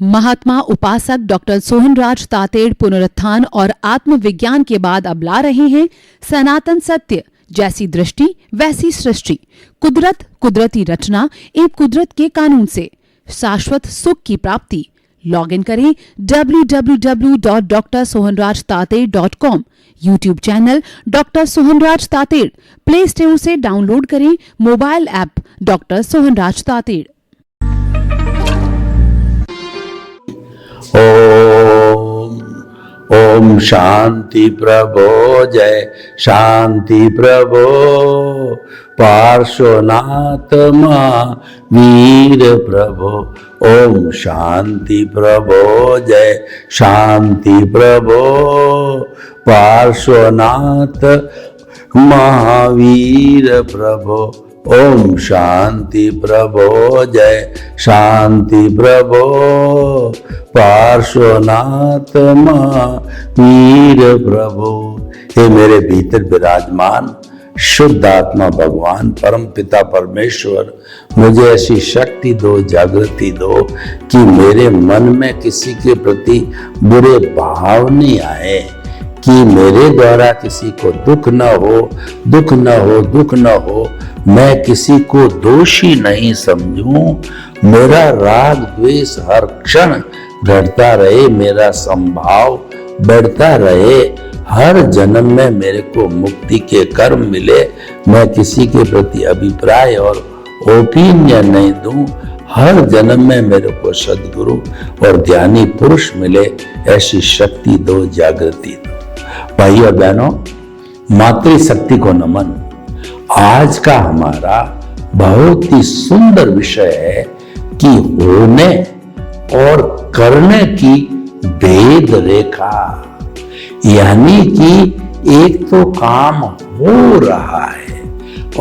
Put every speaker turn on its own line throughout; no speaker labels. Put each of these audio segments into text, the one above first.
महात्मा उपासक डॉक्टर सोहनराज तातेड़ पुनरुत्थान और आत्मविज्ञान के बाद अब ला रहे हैं सनातन सत्य, जैसी दृष्टि वैसी सृष्टि, कुदरत, कुदरती रचना एवं कुदरत के कानून से शाश्वत सुख की प्राप्ति। लॉग इन करें www.drsohanrajtated.com, YouTube channel doctor Sohanraj Tated, play store से डाउनलोड करें mobile app doctor Sohanraj Tated.
ओम शांति प्रभो, जय शांति प्रभो, पार्श्वनाथ महावीर प्रभो। ओम शांति प्रभो, जय शांति प्रभो, पार्श्वनाथ महावीर प्रभो। ओम शांति प्रभो, जय शांति प्रभो, पार्श्वनाथ महावीर प्रभो। हे मेरे भीतर विराजमान शुद्ध आत्मा भगवान परम पिता परमेश्वर, मुझे ऐसी शक्ति दो, जागृति दो कि मेरे मन में किसी के प्रति बुरे भाव नहीं आए, कि मेरे द्वारा किसी को दुख न हो, दुख न हो, दुख न हो। मैं किसी को दोषी नहीं समझूं। मेरा राग द्वेष हर क्षण घटता रहे, मेरा संभाव बढ़ता रहे। हर जन्म में मेरे को मुक्ति के कर्म मिले। मैं किसी के प्रति अभिप्राय और ओपिनियन नहीं दूं। हर जन्म में मेरे को सद्गुरु और ज्ञानी पुरुष मिले। ऐसी शक्ति दो, जागृति दो। भाइयों बहनों, मातृशक्ति को नमन। आज का हमारा बहुत ही सुंदर विषय है कि होने और करने की भेद रेखा, यानी कि एक तो काम हो रहा है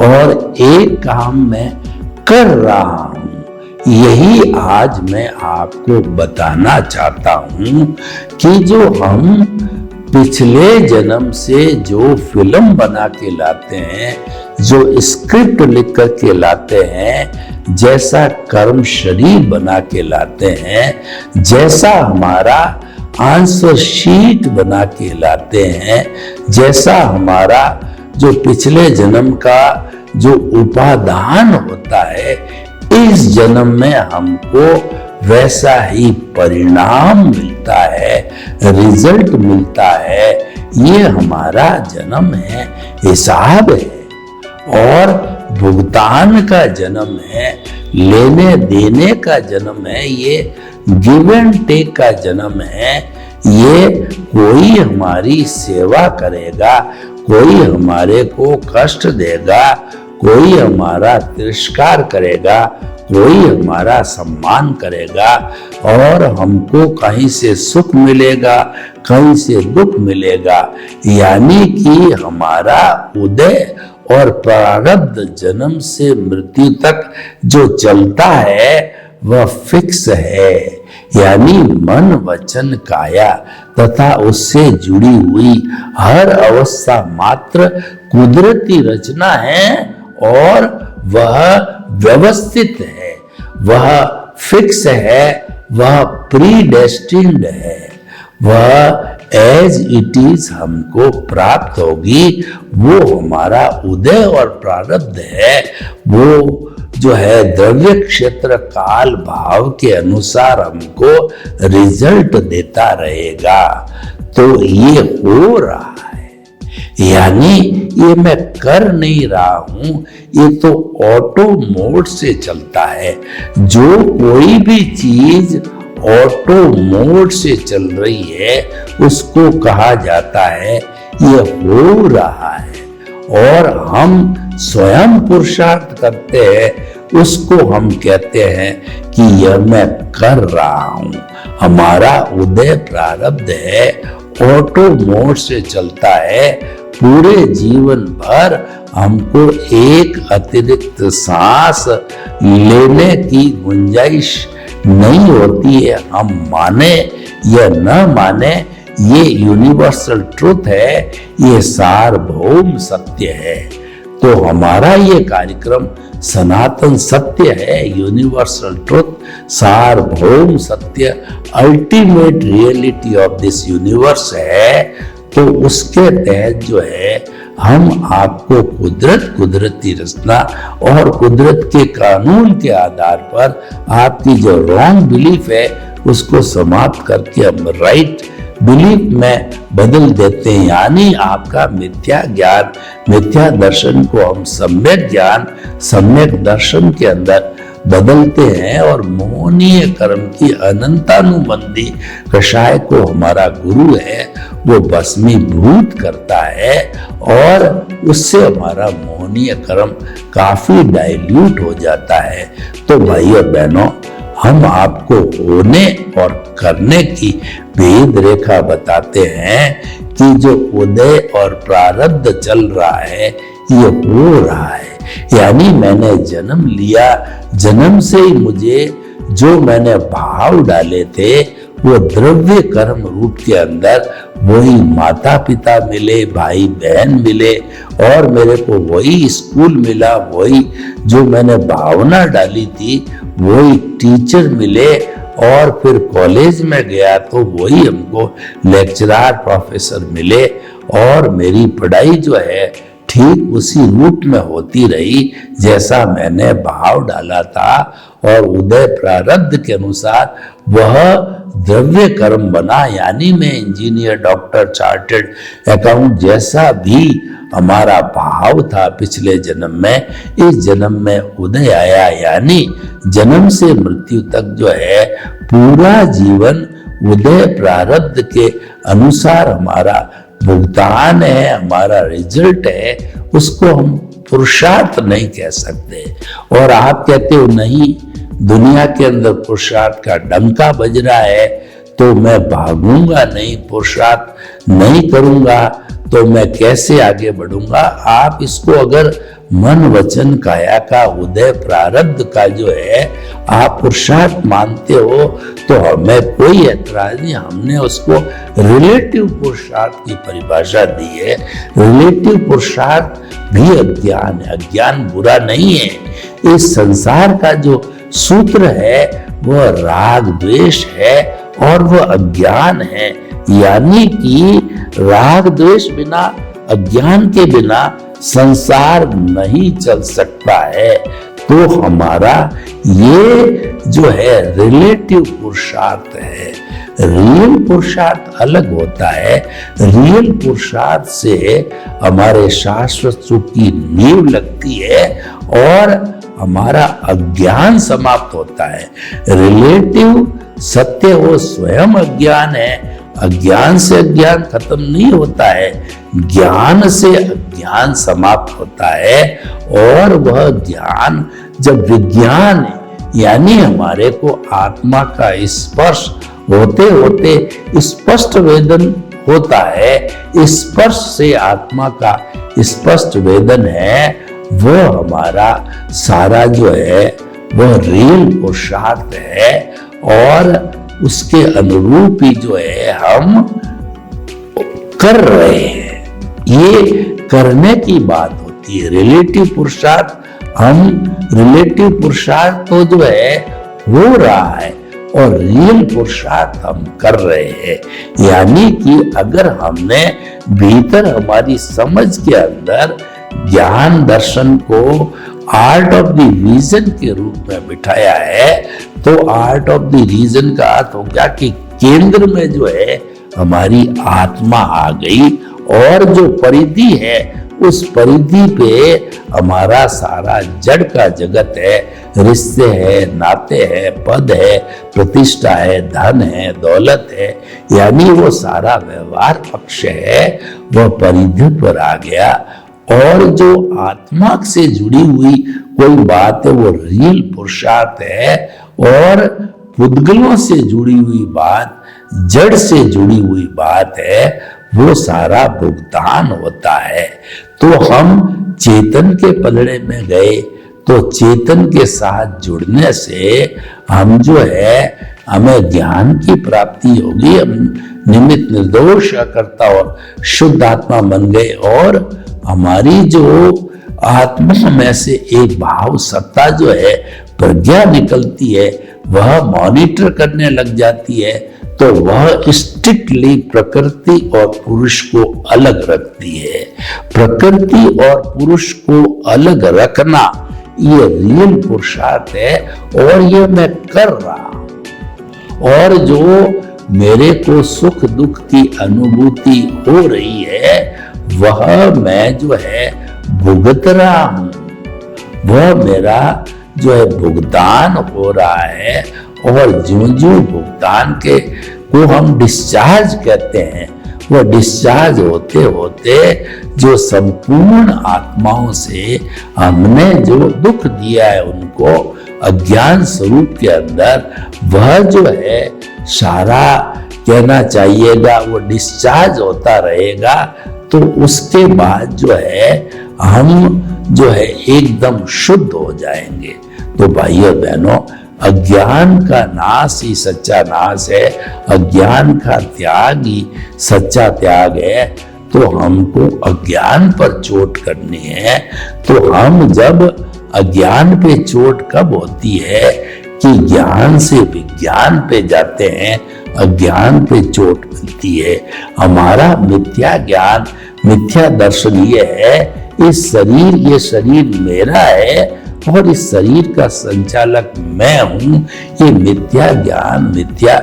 और एक काम मैं कर रहा हूं। यही आज मैं आपको बताना चाहता हूं कि जो हम पिछले जन्म से जो फिल्म बना के लाते हैं, जो स्क्रिप्ट लिख कर के लाते हैं, जैसा कर्म शरीर बना के लाते हैं, जैसा हमारा आंसर शीट बना के लाते हैं, जैसा हमारा जो पिछले जन्म का जो उपादान होता है, इस जन्म में हमको वैसा ही परिणाम मिलता है, रिजल्ट मिलता है। ये हमारा जन्म है, हिसाब है और भुगतान का जन्म है, लेने देने का जन्म है, ये गिव एंड टेक का जन्म है। ये कोई हमारी सेवा करेगा, कोई हमारे को कष्ट देगा, कोई हमारा तिरस्कार करेगा, कोई हमारा सम्मान करेगा और हमको कहीं से सुख मिलेगा, कहीं से दुख मिलेगा। यानी कि हमारा उदय और प्रारब्ध जन्म से मृत्यु तक जो चलता है वह फिक्स है, यानी मन वचन काया तथा उससे जुड़ी हुई हर अवस्था मात्र कुदरती रचना है और वह व्यवस्थित है, वह फिक्स है, वह प्रीडेस्टिन्ड है, वह एज इट इज हमको प्राप्त होगी। वो हमारा उदय और प्रारब्ध है, वो जो है द्रव्य क्षेत्र काल भाव के अनुसार हमको रिजल्ट देता रहेगा। तो ये हो रहा है, यानी ये मैं कर नहीं रहा हूं, ये तो ऑटो मोड से चलता है। जो कोई भी चीज ऑटो मोड से चल रही है उसको कहा जाता है ये हो रहा है, और हम स्वयं पुरुषार्थ करते हैं उसको हम कहते हैं कि यह मैं कर रहा हूं। हमारा उदय प्रारब्ध है, ऑटो मोड से चलता है। पूरे जीवन भर हमको एक अतिरिक्त सांस लेने की गुंजाइश नहीं होती है। हम माने या न माने, ये यूनिवर्सल ट्रुथ है, ये सार्वभौम सत्य है। तो हमारा ये कार्यक्रम सनातन सत्य है, यूनिवर्सल ट्रुथ, सार्वभौम सत्य, ultimate reality of this universe है, तो उसके तहत जो है हम आपको कुदरती रचना और कुदरत के कानून के आधार पर आपकी जो रॉन्ग बिलीफ है उसको समाप्त करके हम राइट बिलीफ में बदल देते हैं। यानी आपका मिथ्या ज्ञान, मिथ्या दर्शन को हम सम्यक ज्ञान, सम्यक दर्शन के अंदर बदलते हैं और मोहनीय कर्म की अनंतानुबंधी कषाय को हमारा गुरु है वो भस्मीभूत करता है और उससे हमारा मोहनीय कर्म काफी डाइल्यूट हो जाता है। तो भाई और बहनों, हम आपको होने और करने की भेद रेखा बताते हैं कि जो उदय और प्रारब्ध चल रहा है ये हो रहा है। यानी मैंने जन्म लिया, जन्म से ही मुझे जो मैंने भाव डाले थे वो द्रव्य कर्म रूप के अंदर वही माता पिता मिले, भाई बहन मिले और मेरे को वही स्कूल मिला, वही जो मैंने भावना डाली थी वही टीचर मिले और फिर कॉलेज में गया तो वही हमको लेक्चरर प्रोफेसर मिले और मेरी पढ़ाई जो है ठीक उसी रूप में होती रही जैसा मैंने भाव डाला था और उदय प्रारब्ध के अनुसार वह द्रव्य कर्म बना। यानी मैं इंजीनियर, डॉक्टर, चार्टर्ड अकाउंट जैसा भी हमारा भाव था पिछले जन्म में, इस जन्म में उदय आया। यानी जन्म से मृत्यु तक जो है पूरा जीवन उदय प्रारब्ध के अनुसार हमारा भुगतान है, हमारा रिजल्ट है, उसको हम पुरुषार्थ नहीं कह सकते। और आप कहते हो नहीं, दुनिया के अंदर पुरुषार्थ का डंका बज रहा है तो मैं भागूंगा नहीं, पुरुषार्थ नहीं करूंगा तो मैं कैसे आगे बढ़ूंगा। आप इसको अगर मन वचन काया का उदय प्रारब्ध का जो है आप पुरुषार्थ मानते हो तो हमें कोई ऐतराज नहीं। हमने उसको रिलेटिव पुरुषार्थ की परिभाषा दी है। रिलेटिव पुरुषार्थ भी अज्ञान है, अज्ञान बुरा नहीं है। इस संसार का जो सूत्र है वह राग द्वेष है और वह अज्ञान है। यानी कि राग द्वेष बिना, अज्ञान के बिना संसार नहीं चल सकता है। तो हमारा ये जो है रिलेटिव पुरुषार्थ है। रियल पुरुषार्थ अलग होता है। रियल पुरुषार्थ से हमारे शाश्वत सुख की नींव लगती है और हमारा अज्ञान समाप्त होता है। रिलेटिव सत्य वो स्वयं अज्ञान है। अज्ञान से अज्ञान खत्म नहीं होता है, ज्ञान से अज्ञान समाप्त होता है। और वह ज्ञान जब विज्ञान यानी हमारे को आत्मा का स्पर्श होते होते स्पष्ट वेदन होता है, स्पर्श से आत्मा का स्पष्ट वेदन है, वह हमारा सारा जो है वह रियल पुरुषार्थ है। और उसके अनुरूप ही जो है हम कर रहे हैं। ये करने की बात होती है। रिलेटिव पुरुषार्थ, हम रिलेटिव पुरुषार्थ तो जो है हो रहा है और रियल पुरुषार्थ हम कर रहे हैं। यानी कि अगर हमने भीतर हमारी समझ के अंदर ज्ञान दर्शन को आर्ट ऑफ द रीजन के रूप में बिठाया है तो आर्ट ऑफ द रीजन का अर्थ हो गया कि केंद्र में जो है हमारी आत्मा आ गई और जो परिधि है उस परिधि पे हमारा सारा जड़ का जगत है, रिश्ते है, नाते है, पद है, प्रतिष्ठा है, धन है, दौलत है, यानी वो सारा व्यवहार पक्ष है वह परिधि पर आ गया। और जो आत्मा से जुड़ी हुई कोई बात है वो रियल पुरुषार्थ है और पुद्गलों से जुड़ी हुई बात, जड़ से जुड़ी हुई बात है, वो सारा भुगतान होता है। तो हम चेतन के पलड़े में गए तो चेतन के साथ जुड़ने से हम जो है हमें ज्ञान की प्राप्ति होगी। हम निमित्त निर्दोष करता और शुद्ध आत्मा बन गए और हमारी जो आत्मा में से एक भाव सत्ता जो है, प्रज्ञा निकलती है, वह मॉनिटर करने लग जाती है, तो वह स्ट्रिक्टली प्रकृति और पुरुष को अलग रखती है। प्रकृति और पुरुष को अलग रखना ये रियल पुरुषार्थ है, और ये मैं कर रहा हूं। और जो मेरे को सुख दुख की अनुभूति हो रही है, वह मैं जो है भुगत रहा हूं, वह मेरा जो है भुगतान हो रहा है। और जो भुगतान के को हम डिस्चार्ज कहते हैं, वह डिस्चार्ज होते होते जो संपूर्ण आत्माओं से हमने जो दुख दिया है उनको अज्ञान स्वरूप के अंदर, वह जो है सारा कहना चाहिएगा वो डिस्चार्ज होता रहेगा। तो उसके बाद जो है हम जो है एकदम शुद्ध हो जाएंगे। तो भाइयों बहनों, अज्ञान का नाश ही सच्चा नाश है, अज्ञान का त्याग ही सच्चा त्याग है। तो हमको अज्ञान पर चोट करनी है। तो हम जब अज्ञान पे चोट कब होती है कि ज्ञान से विज्ञान पे जाते हैं, अज्ञान पे चोट मिलती है। हमारा मिथ्या ज्ञान, मिथ्या दर्शन ये है, ये शरीर मेरा है और इस शरीर का संचालक मैं हूं, ये मिथ्या ज्ञान, मिथ्या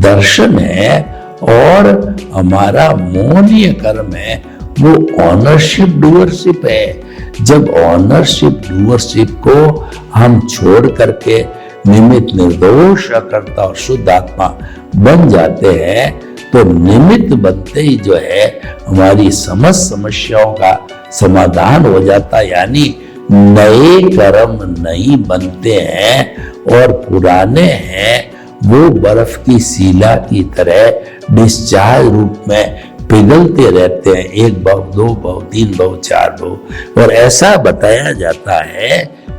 दर्शन है। और हमारा मोहनीय कर्म है, वो ऑनरशिप डूअरशिप है। जब ऑनरशिप डूअरशिप को हम छोड़ करके निमित्त निर्दोष अकर्ता और शुद्ध आत्मा बन जाते हैं, तो निमित्त बनते ही जो है हमारी समस्त समस्याओं का समाधान हो जाता है। यानी नए कर्म नहीं बनते हैं और पुराने हैं वो बर्फ की सीला की तरह डिस्चार्ज रूप में पिघलते रहते हैं, एक भाव, दो भाव, तीन भाव, चार भाव। और ऐसा बताया जाता है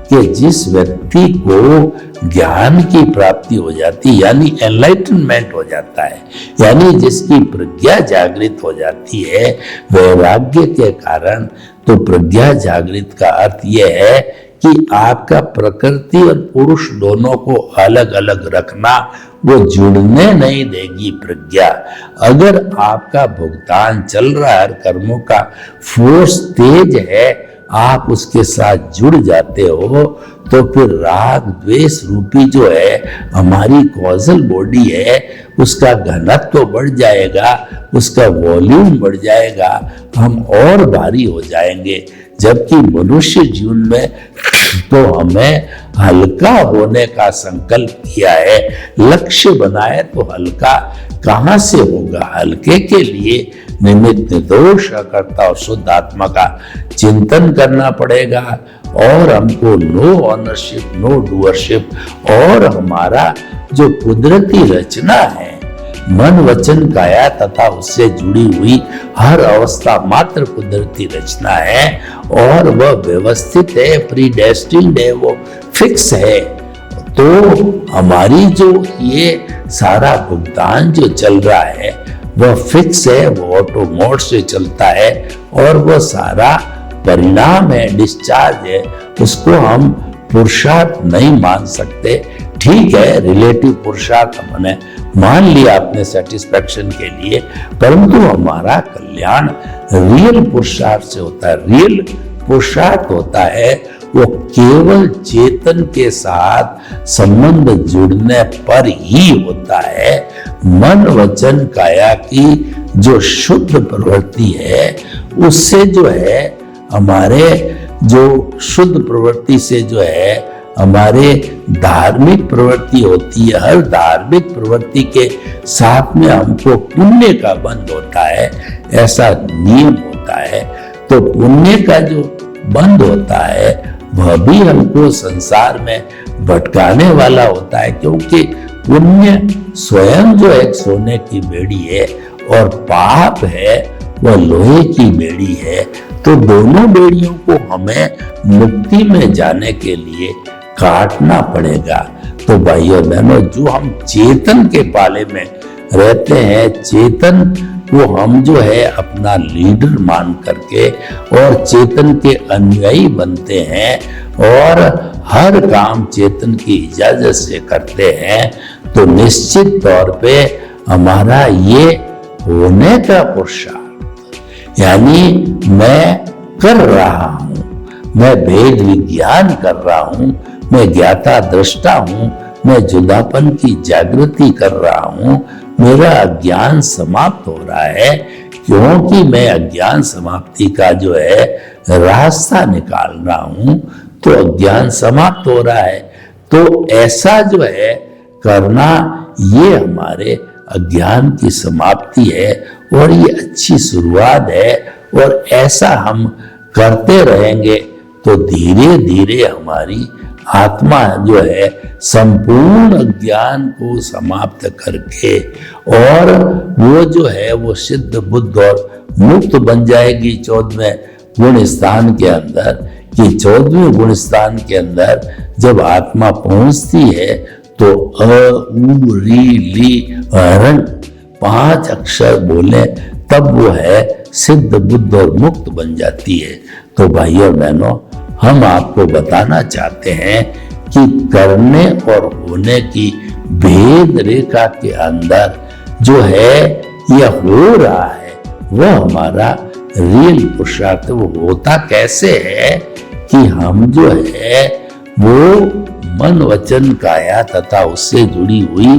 कि जिस व्यक्ति को ज्ञान की प्राप्ति हो जाती, यानी एनलाइटनमेंट हो जाता है, यानी जिसकी प्रज्ञा जागृत हो जाती है वैराग्य के कारण, तो प्रज्ञा जागृत का अर्थ यह है कि आपका प्रकृति और पुरुष दोनों को अलग अलग रखना, वो जुड़ने नहीं देगी प्रज्ञा। अगर आपका भुगतान चल रहा है, हर कर्मों का फोर्स तेज है, आप उसके साथ जुड़ जाते हो, तो फिर राग द्वेष रूपी जो है हमारी कॉजल बॉडी है, उसका घनत्व बढ़ जाएगा, उसका वॉल्यूम बढ़ जाएगा, हम और भारी हो जाएंगे। जबकि मनुष्य जीवन में तो हमें हल्का होने का संकल्प किया है, लक्ष्य बनाए तो हल्का कहां से होगा। हल्के के लिए निमित्त निर्दोष अकर्ता और शुद्ध आत्मा का चिंतन करना पड़ेगा, और हमको नो ऑनरशिप, नो डूअरशिप, और हमारा जो कुदरती रचना है, मन वचन काया तथा उससे जुड़ी हुई हर अवस्था मात्र कुदरती रचना है, और वह व्यवस्थित है, प्रीडेस्टिन्ड है, वो फिक्स है। तो हमारी जो ये सारा भुगतान जो चल रहा है वह फिक्स है, वो ऑटो मोड से चलता है, और वह सारा परिणाम है, डिस्चार्ज है, उसको हम पुरुषार्थ नहीं मान सकते। ठीक है, रिलेटिव पुरुषार्थ हमने मान लिया अपने सेटिस्फैक्शन के लिए, परंतु हमारा कल्याण रियल पुरुषार्थ से होता है। रियल पुरुषार्थ होता है वो केवल चेतन के साथ संबंध जुड़ने पर ही होता है। मन वचन काया की जो शुद्ध प्रवृत्ति है, उससे जो है हमारे जो शुद्ध प्रवृत्ति से जो है हमारे धार्मिक प्रवृत्ति होती है। हर धार्मिक प्रवृत्ति के साथ में हमको पुण्य का बंध होता है, ऐसा नियम होता है। तो पुण्य का जो बंध होता है वह भी हमको संसार में भटकाने वाला होता है, क्योंकि पुण्य स्वयं जो एक सोने की बेड़ी है और पाप है वह लोहे की बेड़ी है। तो दोनों बेड़ियों को हमें मुक्ति में जाने के लिए काटना पड़ेगा। तो भाइयों बहनों, जो हम चेतन के पाले में रहते हैं, चेतन वो हम जो है अपना लीडर मान करके और चेतन के अनुयायी बनते हैं और हर काम चेतन की इजाजत से करते हैं, तो निश्चित तौर पे हमारा ये होने का पुरुषार्थ, यानी मैं कर रहा हूं, मैं भेद विज्ञान कर रहा हूं, मैं ज्ञाता दृष्टा हूं, मैं जुदापन की जागृति कर रहा हूं, मेरा अज्ञान समाप्त हो रहा है, क्योंकि मैं अज्ञान समाप्ति का जो है रास्ता निकाल रहा हूं, तो अज्ञान समाप्त हो रहा है। तो ऐसा जो है करना, ये हमारे अज्ञान की समाप्ति है और ये अच्छी शुरुआत है। और ऐसा हम करते रहेंगे तो धीरे धीरे हमारी आत्मा जो है संपूर्ण अज्ञान को समाप्त करके और वो जो है वो सिद्ध बुद्ध और मुक्त बन जाएगी 14वें गुण स्थान के अंदर। कि 14वें गुण स्थान के अंदर जब आत्मा पहुंचती है तो अ उ री ली रण 5 अक्षर बोले तब वो है सिद्ध बुद्ध और मुक्त बन जाती है। तो भाइयों बहनों, हम आपको बताना चाहते हैं कि करने और होने की भेद रेखा के अंदर जो है यह हो रहा है वह हमारा रियल पुरुषार्थ। वो होता कैसे है कि हम जो है वो मन वचन काया तथा उससे जुड़ी हुई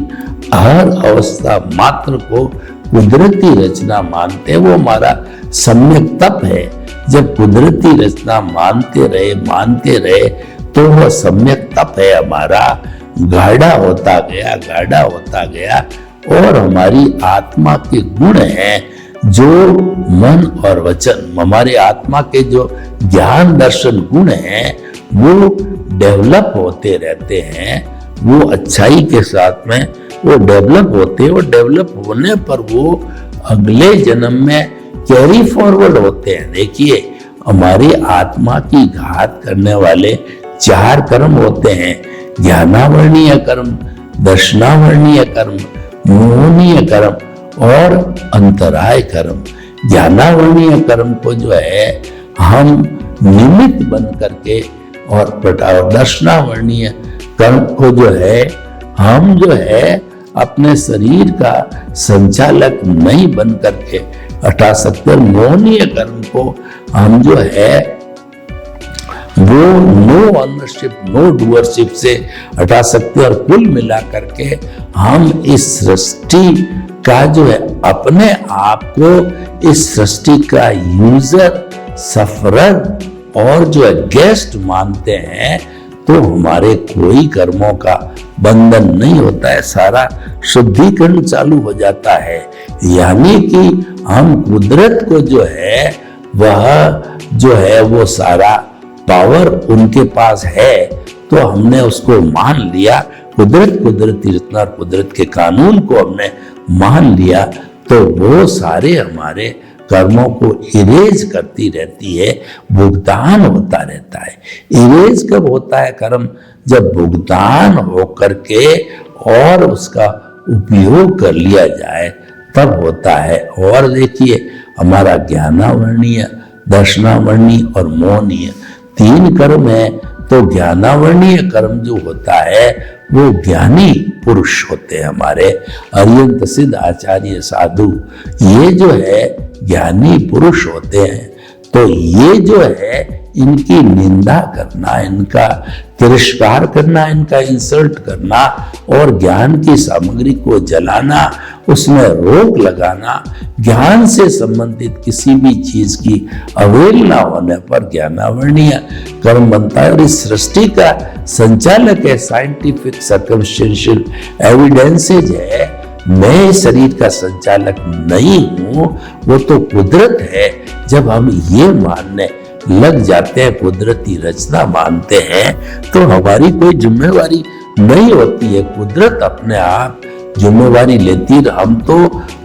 हर अवस्था मात्र को कुदरती रचना मानते हैं। वो हमारा सम्यक तप है। जब कुदरती रचना मानते रहे तो वह सम्यक तप है हमारा, गाढ़ा होता गया और हमारी आत्मा के गुण हैं जो मन और वचन, हमारे आत्मा के जो ज्ञान दर्शन गुण हैं वो डेवलप होते रहते हैं। वो अच्छाई के साथ में वो डेवलप होते हैं और डेवलप होने पर वो अगले जन्म में कैरी फॉरवर्ड होते हैं। देखिए, हमारी आत्मा की घात करने वाले 4 कर्म होते हैं: ज्ञानावर्णीय कर्म, दर्शनावर्णीय कर्म, मोहनीय कर्म और अंतराय कर्म। ज्ञानावर्णीय कर्म को जो है हम निमित्त बन करके और दर्शनावर्णीय कर्म को जो है हम जो है अपने शरीर का संचालक नहीं बन करके हटा सकते। और मोहनीय कर्म को हम जो है वो नो ऑनरशिप नो डूअरशिप से हटा सकते हैं। और कुल मिला करके हम इस सृष्टि का जो है अपने आप को इस सृष्टि का यूजर, सफरर और जो है गेस्ट मानते हैं, तो हमारे कोई कर्मों का बंधन नहीं होता है। सारा शुद्धिकरण चालू हो जाता है। यानी कि हम कुदरत को जो है वो सारा पावर उनके पास है, तो हमने उसको मान लिया। कुदरती रचना और कुदरत के कानून को हमने मान लिया, तो वो सारे हमारे कर्मों को इरेज करती रहती है, भुगतान होता रहता है। इरेज कब होता है कर्म? जब भुगतान हो करके और उसका उपयोग कर लिया जाए तब होता है। और देखिए, हमारा ज्ञानावर्णीय, दर्शनावर्णीय और मोहनीय 3 कर्म है। तो ज्ञानावर्णीय कर्म जो होता है वो ज्ञानी पुरुष होते हैं हमारे अरिहंत सिद्ध आचार्य साधु, ये जो है ज्ञानी पुरुष होते हैं। तो ये जो है इनकी निंदा करना, इनका तिरस्कार करना, इनका इंसल्ट करना और ज्ञान की सामग्री को जलाना, उसमें रोक लगाना, ज्ञान से संबंधित किसी भी चीज की अवहेलना होने पर ज्ञानावर्णीय कर्म बनता है। और इस सृष्टि का संचालक है साइंटिफिक सर्कमस्टेंशियल एविडेंसेज है। मैं शरीर का संचालक नहीं हूं, वो तो कुदरत है। जब हम ये मानने लग जाते हैं, कुदरती रचना मानते हैं, तो हमारी कोई जिम्मेवारी नहीं होती है। कुदरत अपने आप जिम्मेवारी लेती है। हम तो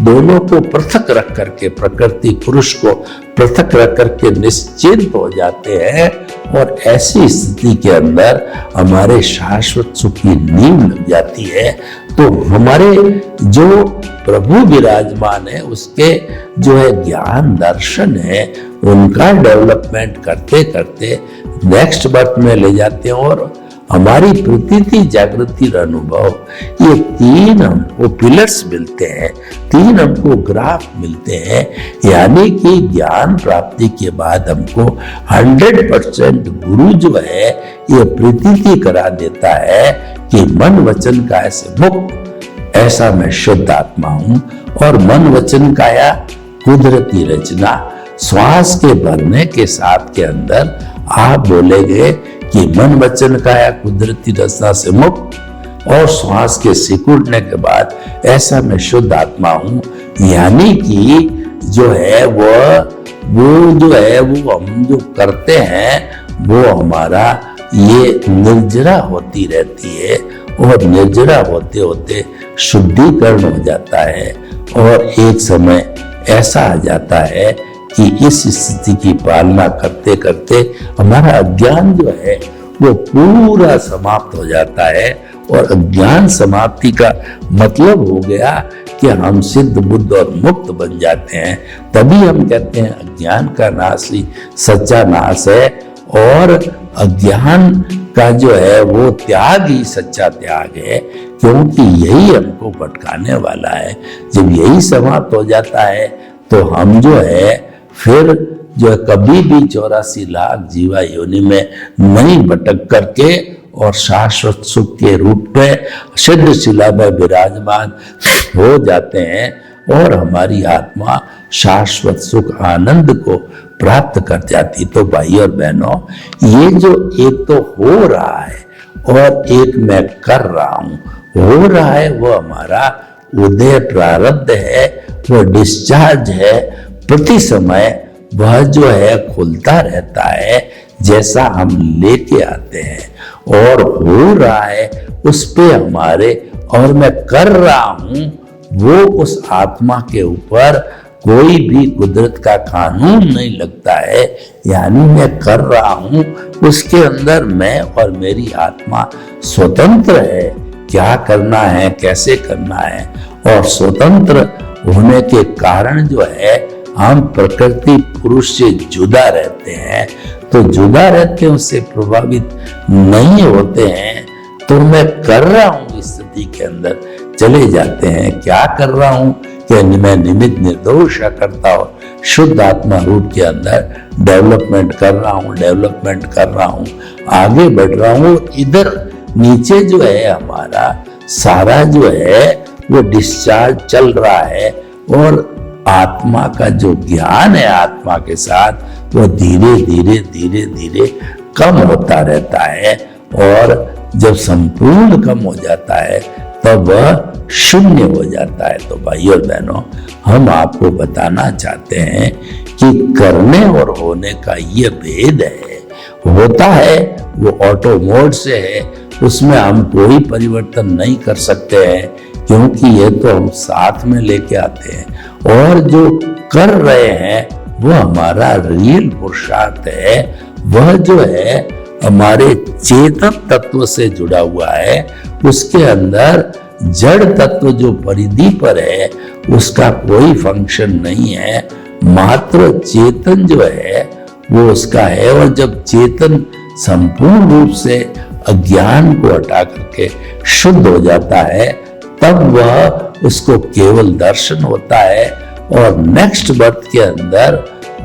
दोनों को पृथक रख करके, प्रकृति पुरुष को पृथक रख करके निश्चिंत हो जाते हैं और ऐसी स्थिति के अंदर हमारे शाश्वत सुख की नींव लग जाती है। तो हमारे जो प्रभु विराजमान है उसके जो है ज्ञान दर्शन है उनका डेवलपमेंट करते करते नेक्स्ट बर्थ में ले जाते हैं और हमारी प्रतीति जागृति और अनुभव, ये तीन हमको पिलर्स मिलते हैं, तीन हमको ग्राफ मिलते हैं। यानी कि ज्ञान प्राप्ति के बाद हमको 100% गुरु जो है ये प्रतीति करा देता है कि मन वचन काया से मुक्त, ऐसा मैं शुद्ध आत्मा हूं। और मन वचन काया कुदरती रचना, श्वास के भरने के साथ के अंदर आप बोलेंगे कि मन वचन काया कुदरती रचना से मुक्त, और श्वास के सिकुड़ने के बाद ऐसा मैं शुद्ध आत्मा हूं। यानी कि जो है वो जो है वो हम जो करते हैं वो हमारा ये निर्जरा होती रहती है और निर्जरा होते होते शुद्धिकरण हो जाता है। और एक समय ऐसा आ जाता है कि इस स्थिति की पालना करते करते हमारा अज्ञान जो है वो पूरा समाप्त हो जाता है। और अज्ञान समाप्ति का मतलब हो गया कि हम सिद्ध बुद्ध और मुक्त बन जाते हैं। तभी हम कहते हैं अज्ञान का नाश ही सच्चा नाश है और अज्ञान का जो है वो त्याग ही सच्चा त्याग है, क्योंकि यही हमको भटकाने वाला है। जब यही समाप्त हो जाता है तो हम जो है फिर जो है कभी भी 84 लाख जीवा योनि में नहीं भटक करके और शाश्वत सुख के रूप में सिद्ध शिला में विराजमान हो जाते हैं और हमारी आत्मा शाश्वत सुख आनंद को प्राप्त कर जाती। तो भाई और बहनों, ये जो एक तो हो रहा है और एक मैं कर रहा हूं, हो रहा है वो हमारा उदय प्रारब्ध है, वो डिस्चार्ज है, प्रति समय वह जो है खुलता रहता है जैसा हम लेके आते हैं। और हो रहा है उस पे हमारे, और मैं कर रहा हूं वो उस आत्मा के ऊपर कोई भी कुदरत का कानून नहीं लगता है। यानी मैं कर रहा हूं, उसके अंदर मैं और मेरी आत्मा स्वतंत्र है, क्या करना है कैसे करना है। और स्वतंत्र होने के कारण जो है हम प्रकृति पुरुष से जुदा रहते हैं। तो जुदा रहते हैं, उससे प्रभावित नहीं होते हैं। तो मैं कर रहा हूं इस स्थिति के अंदर चले जाते हैं। क्या कर रहा हूं कि मैं निमित्त निर्दोष करता हूं, शुद्ध आत्मा रूप के अंदर डेवलपमेंट कर रहा हूं, आगे बढ़ रहा हूं। इधर नीचे जो है हमारा सारा जो है वो डिस्चार्ज चल रहा है और आत्मा का जो ज्ञान है आत्मा के साथ वो धीरे धीरे धीरे धीरे कम होता रहता है। और जब संपूर्ण कम हो जाता है तब वह शून्य हो जाता है। तो भाई और बहनों, हम आपको बताना चाहते हैं कि करने और होने का ये भेद है। होता है वो ऑटो मोड से है, उसमें हम कोई परिवर्तन नहीं कर सकते हैं, क्योंकि ये तो हम साथ में लेके आते हैं। और जो कर रहे हैं वो हमारा रियल पुरुषार्थ है, वह जो है हमारे चेतन तत्व से जुड़ा हुआ है। उसके अंदर जड़ तत्व जो परिधि पर है उसका कोई फंक्शन नहीं है, मात्र चेतन जो है वो उसका है। और जब चेतन संपूर्ण रूप से अज्ञान को हटा करके शुद्ध हो जाता है तब वह उसको केवल दर्शन होता है। और नेक्स्ट बर्थ के अंदर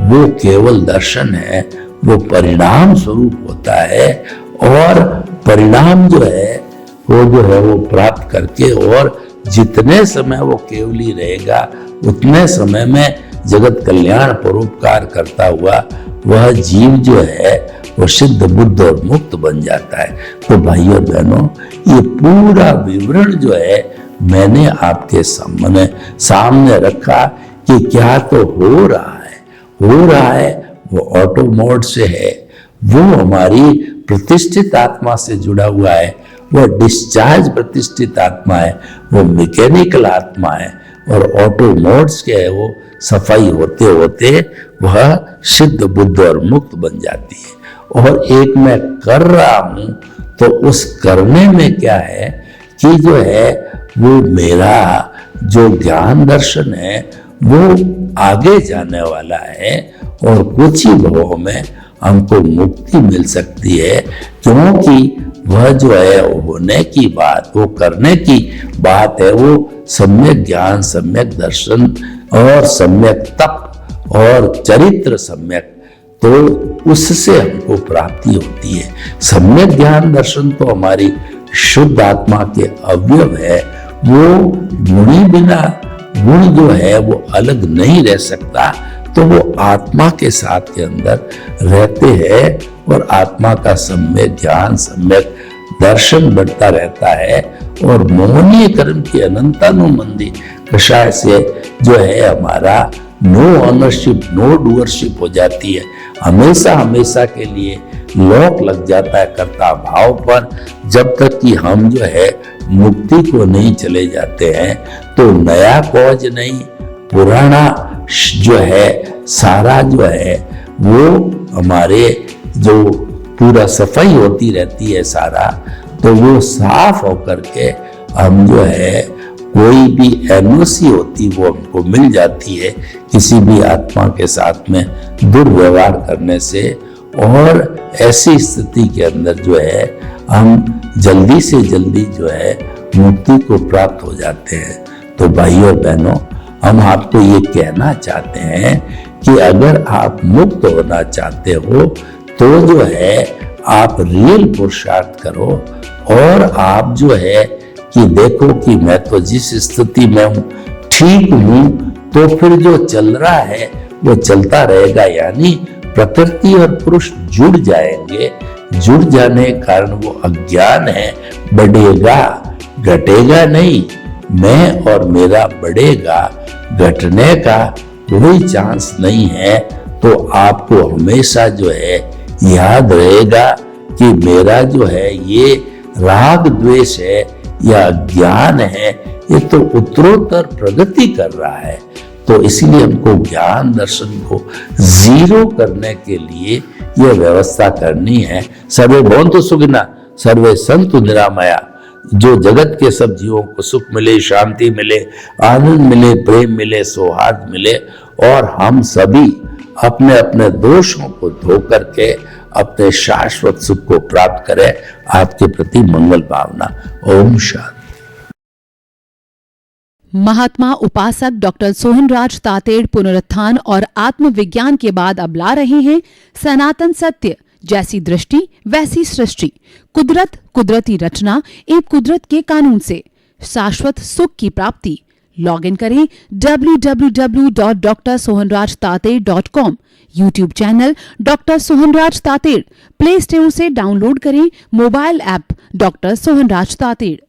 वो केवल दर्शन है, वो परिणाम स्वरूप होता है। और परिणाम जो है वो प्राप्त करके और जितने समय वो केवली रहेगा उतने समय में जगत कल्याण परोपकार करता हुआ वह जीव जो है वो सिद्ध बुद्ध और मुक्त बन जाता है। तो भाइयों बहनों, ये पूरा विवरण जो है मैंने आपके सामने रखा कि क्या तो हो रहा है वो ऑटो मोड से है, वो हमारी प्रतिष्ठित आत्मा से जुड़ा हुआ है, वो डिस्चार्ज प्रतिष्ठित आत्मा है, वो मैकेनिकल आत्मा है। और ऑटो मोड्स के है वो सफाई होते होते वह सिद्ध बुद्ध और मुक्त बन जाती है। और एक मैं कर रहा हूं, तो उस करने में क्या है कि जो है वो मेरा जो ज्ञान दर्शन है वो आगे जाने वाला है और कुछ ही भावों में हमको मुक्ति मिल सकती है, क्योंकि वह जो है होने की बात, वो करने की बात है, वो सम्यक ज्ञान, सम्यक दर्शन और सम्यक तप और चरित्र सम्यक, तो उससे हमको प्राप्ति होती है। सम्यक ज्ञान दर्शन तो हमारी शुद्ध आत्मा के अवयव है, वो गुणी बिना गुण जो है वो अलग नहीं रह सकता, तो वो आत्मा के साथ के अंदर रहते हैं और आत्मा का सम्यक ज्ञान, सम्यक दर्शन बढ़ता रहता है और मोहनीय कर्म की अनंतानुबंधी कषाय से जो है हमारा नो ऑनरशिप, नो डूअरशिप हो जाती है। हमेशा हमेशा के लिए लॉक लग जाता है कर्ता भाव पर, जब तक कि हम जो है मुक्ति को नहीं चले जाते हैं। तो नया कॉज नहीं, पुराना जो है सारा जो है वो हमारे जो पूरा सफाई होती रहती है सारा, तो वो साफ होकर के हम जो है कोई भी एनओसी होती वो हमको मिल जाती है किसी भी आत्मा के साथ में दुर्व्यवहार करने से, और ऐसी स्थिति के अंदर जो है हम जल्दी से जल्दी जो है मुक्ति को प्राप्त हो जाते हैं। तो भाइयों बहनों, हम आपको ये कहना चाहते हैं कि अगर आप मुक्त होना चाहते हो तो जो है आप रियल पुरुषार्थ करो, और आप जो है कि देखो कि मैं तो जिस स्थिति में हूं ठीक हूं, तो फिर जो चल रहा है वो चलता रहेगा, यानी प्रकृति और पुरुष जुड़ जाएंगे। जुड़ जाने के कारण वो अज्ञान है बढ़ेगा, घटेगा नहीं। मैं और मेरा बढ़ेगा, घटने का कोई चांस नहीं है। तो आपको हमेशा जो है याद रहेगा कि मेरा जो है ये राग द्वेष है या ज्ञान है, ये तो उत्तरोत्तर प्रगति कर रहा है। तो इसीलिए हमको ज्ञान दर्शन को जीरो करने के लिए यह व्यवस्था करनी है। सर्वे भवन्तु सुखिनः, सर्वे सन्तु निरामया। जो जगत के सब जीवों को सुख मिले, शांति मिले, आनंद मिले, प्रेम मिले, सौहार्द मिले, और हम सभी अपने अपने दोषों को धो करके अपने शाश्वत सुख को प्राप्त करें। आपके प्रति मंगल भावना। ओम शांति।
महात्मा उपासक डॉक्टर सोहनराज तातेड़ पुनरुत्थान और आत्मविज्ञान के बाद अब ला रहे हैं सनातन सत्य, जैसी दृष्टि वैसी सृष्टि, कुदरत, कुदरती रचना एवं कुदरत के कानून से शाश्वत सुख की प्राप्ति। लॉग इन करें www.drsohanrajtated.com, YouTube channel doctor Sohanraj Tated, play store से डाउनलोड करें mobile app doctor Sohanraj Tated.